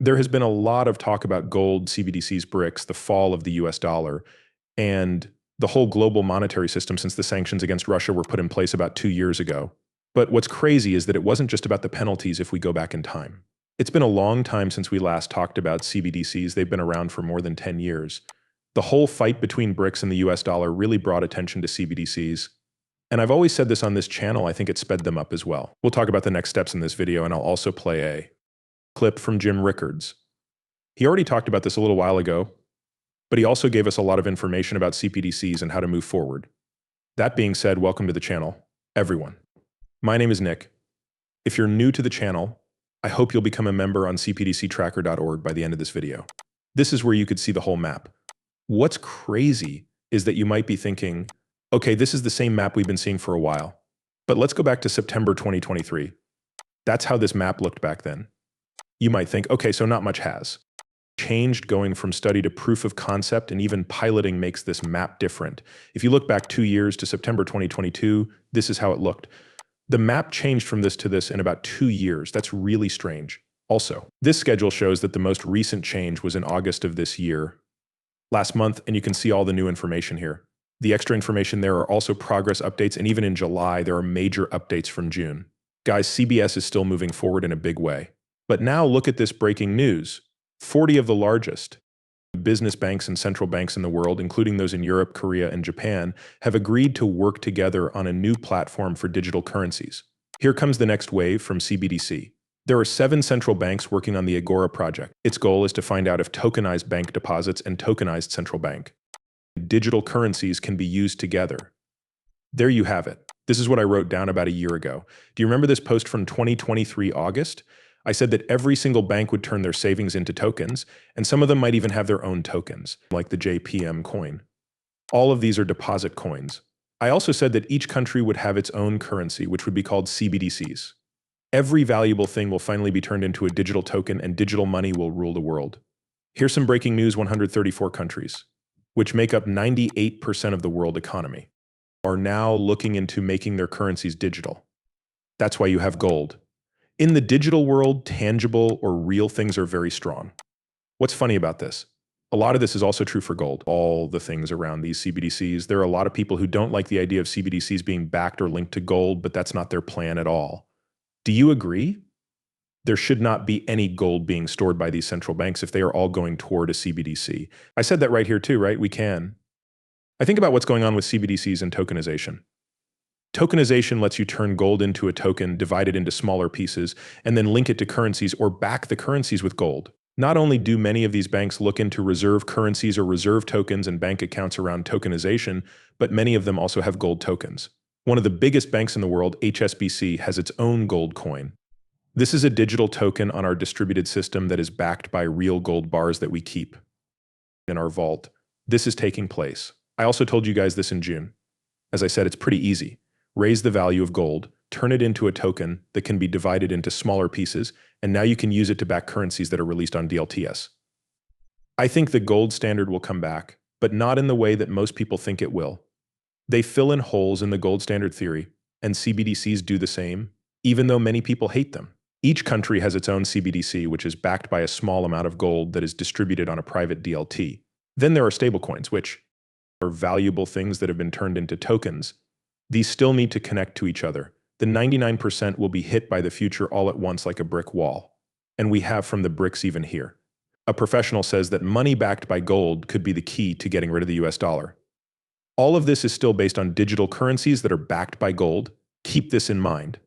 There has been a lot of talk about gold, CBDCs, BRICS, the fall of the US dollar, and the whole global monetary system since the sanctions against Russia were put in place about 2 years ago. But what's crazy is that it wasn't just about the penalties if we go back in time. It's been a long time since we last talked about CBDCs. They've been around for more than 10 years. The whole fight between BRICS and the US dollar really brought attention to CBDCs. And I've always said this on this channel, I think it sped them up as well. We'll talk about the next steps in this video, and I'll also play a clip from Jim Rickards. He already talked about this a little while ago, but he also gave us a lot of information about CBDCs and how to move forward. That being said, welcome to the channel, everyone. My name is Nick. If you're new to the channel, I hope you'll become a member on cbdctracker.org by the end of this video. This is where you could see the whole map. What's crazy is that you might be thinking, okay, this is the same map we've been seeing for a while, but let's go back to September 2023. That's how this map looked back then. You might think, okay, so not much has changed. Going from study to proof of concept and even piloting makes this map different. If you look back 2 years to September 2022, this is how it looked. The map changed from this to this in about 2 years. That's really strange. Also, this schedule shows that the most recent change was in August of this year, last month, and you can see all the new information here. The extra information there are also progress updates, and even in July, there are major updates from June. Guys, CBS is still moving forward in a big way. But now look at this breaking news. 40 of the largest business banks and central banks in the world, including those in Europe, Korea, and Japan, have agreed to work together on a new platform for digital currencies. Here comes the next wave from CBDC. There are 7 central banks working on the Agora project. Its goal is to find out if tokenized bank deposits and tokenized central bank digital currencies can be used together. There you have it. This is what I wrote down about a year ago. Do you remember this post from 2023 August? I said that every single bank would turn their savings into tokens, and some of them might even have their own tokens, like the JPM coin. All of these are deposit coins. I also said that each country would have its own currency, which would be called CBDCs. Every valuable thing will finally be turned into a digital token, and digital money will rule the world. Here's some breaking news: 134 countries, which make up 98% of the world economy, are now looking into making their currencies digital. That's why you have gold. In the digital world, tangible or real things are very strong. What's funny about this? A lot of this is also true for gold. All the things around these CBDCs, there are a lot of people who don't like the idea of CBDCs being backed or linked to gold, but that's not their plan at all. Do you agree? There should not be any gold being stored by these central banks if they are all going toward a CBDC. I said that right here too, right? We can. I think about what's going on with CBDCs and tokenization. Tokenization lets you turn gold into a token, divide it into smaller pieces, and then link it to currencies or back the currencies with gold. Not only do many of these banks look into reserve currencies or reserve tokens and bank accounts around tokenization, but many of them also have gold tokens. One of the biggest banks in the world, HSBC, has its own gold coin. This is a digital token on our distributed system that is backed by real gold bars that we keep in our vault. This is taking place. I also told you guys this in June. As I said, it's pretty easy. Raise the value of gold, turn it into a token that can be divided into smaller pieces, and now you can use it to back currencies that are released on DLTs. I think the gold standard will come back, but not in the way that most people think it will. They fill in holes in the gold standard theory, and CBDCs do the same, even though many people hate them. Each country has its own CBDC, which is backed by a small amount of gold that is distributed on a private DLT. Then there are stablecoins, which are valuable things that have been turned into tokens. These still need to connect to each other. The 99% will be hit by the future all at once like a brick wall. And we have from the bricks even here. A professional says that money backed by gold could be the key to getting rid of the US dollar. All of this is still based on digital currencies that are backed by gold. Keep this in mind.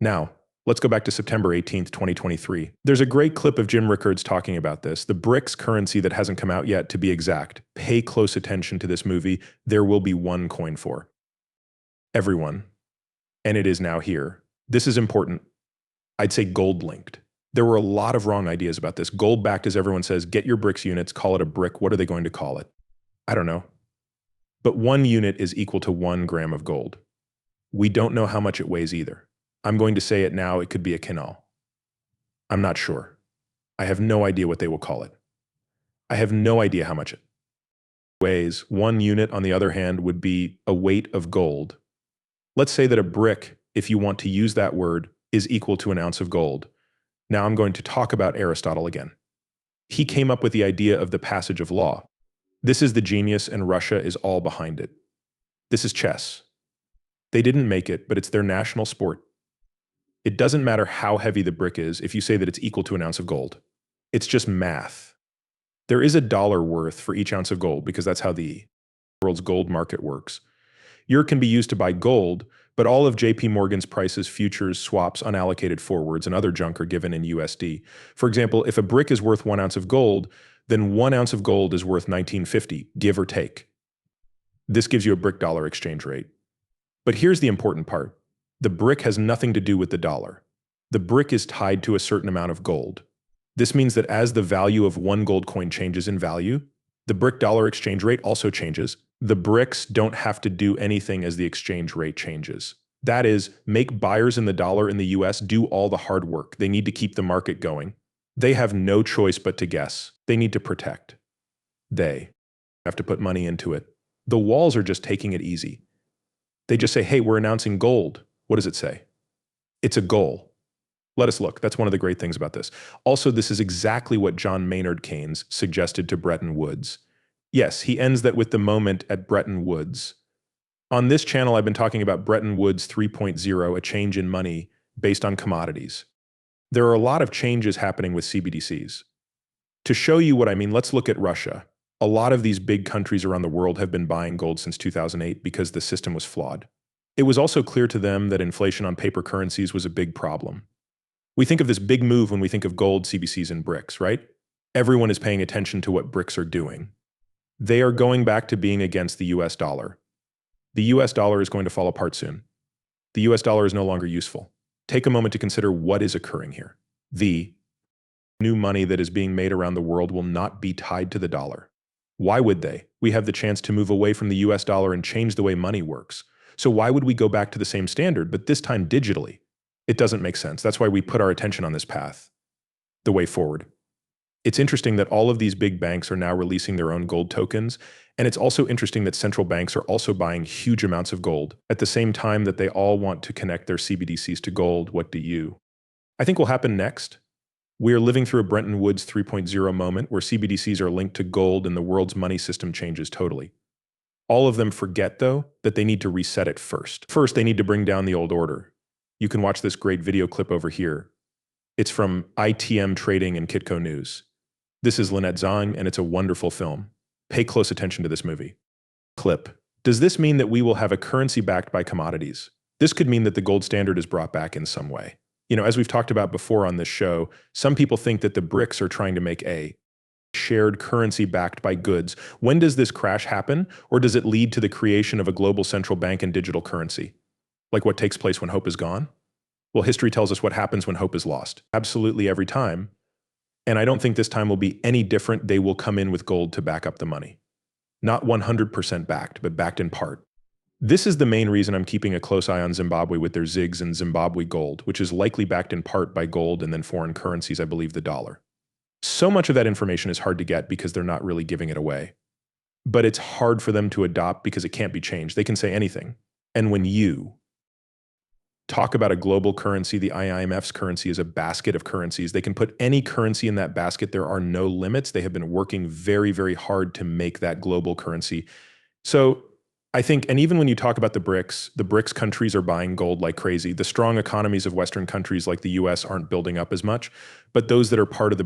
Now, let's go back to September 18th, 2023. There's a great clip of Jim Rickards talking about this. The BRICS currency that hasn't come out yet, to be exact. Pay close attention to this movie. There will be one coin for everyone. And it is now here. This is important. I'd say gold linked. There were a lot of wrong ideas about this. Gold backed, as everyone says, get your BRICS units, call it a brick. What are they going to call it? I don't know. But 1 unit is equal to 1 gram of gold. We don't know how much it weighs either. I'm going to say it now, it could be a kinal. I'm not sure. I have no idea what they will call it. I have no idea how much it weighs. 1 unit, on the other hand, would be a weight of gold. Let's say that a brick, if you want to use that word, is equal to an ounce of gold. Now I'm going to talk about Aristotle again. He came up with the idea of the passage of law. This is the genius, and Russia is all behind it. This is chess. They didn't make it, but it's their national sport. It doesn't matter how heavy the brick is if you say that it's equal to an ounce of gold. It's just math. There is $1 worth for each ounce of gold because that's how the world's gold market works. Euro can be used to buy gold, but all of JP Morgan's prices, futures, swaps, unallocated forwards, and other junk are given in USD. For example, if a brick is worth 1 ounce of gold, then 1 ounce of gold is worth 1950, give or take. This gives you a brick dollar exchange rate. But here's the important part. The brick has nothing to do with the dollar. The brick is tied to a certain amount of gold. This means that as the value of one gold coin changes in value, the brick dollar exchange rate also changes. The bricks don't have to do anything as the exchange rate changes. That is, make buyers in the dollar in the US do all the hard work. They need to keep the market going. They have no choice but to guess. They need to protect. They have to put money into it. The walls are just taking it easy. They just say, hey, we're announcing gold. What does it say? It's a goal. Let us look. That's one of the great things about this. Also, this is exactly what John Maynard Keynes suggested to Bretton Woods. Yes, he ends that with the moment at Bretton Woods. On this channel, I've been talking about Bretton Woods 3.0, a change in money based on commodities. There are a lot of changes happening with CBDCs. To show you what I mean, let's look at Russia. A lot of these big countries around the world have been buying gold since 2008 because the system was flawed. It was also clear to them that inflation on paper currencies was a big problem. We think of this big move when we think of gold, CBDCs, and BRICS, right? Everyone is paying attention to what BRICS are doing. They are going back to being against the US dollar. The US dollar is going to fall apart soon. The US dollar is no longer useful. Take a moment to consider what is occurring here. The new money that is being made around the world will not be tied to the dollar. Why would they? We have the chance to move away from the US dollar and change the way money works. So why would we go back to the same standard, but this time digitally? It doesn't make sense. That's why we put our attention on this path, the way forward. It's interesting that all of these big banks are now releasing their own gold tokens, and it's also interesting that central banks are also buying huge amounts of gold at the same time that they all want to connect their CBDCs to gold. What do you? I think will happen next. We are living through a Bretton Woods 3.0 moment where CBDCs are linked to gold and the world's money system changes totally. All of them forget, though, that they need to reset it first. First, they need to bring down the old order. You can watch this great video clip over here. It's from ITM Trading and Kitco News. This is Lynette Zhang, and it's a wonderful film. Pay close attention to this movie. Clip. Does this mean that we will have a currency backed by commodities? This could mean that the gold standard is brought back in some way. As we've talked about before on this show, some people think that the BRICS are trying to make a shared currency backed by goods. When does this crash happen, or does it lead to the creation of a global central bank and digital currency? Like what takes place when hope is gone? Well, history tells us what happens when hope is lost. Absolutely every time. And I don't think this time will be any different. They will come in with gold to back up the money. Not 100% backed, but backed in part. This is the main reason I'm keeping a close eye on Zimbabwe with their ZiGs and Zimbabwe gold, which is likely backed in part by gold and then foreign currencies, I believe the dollar. So much of that information is hard to get because they're not really giving it away. But it's hard for them to adopt because it can't be changed. They can say anything. And when you talk about a global currency, the IMF's currency is a basket of currencies. They can put any currency in that basket. There are no limits. They have been working very, very hard to make that global currency. So I think, and even when you talk about the BRICS countries are buying gold like crazy. The strong economies of Western countries like the US aren't building up as much, but those that are part of the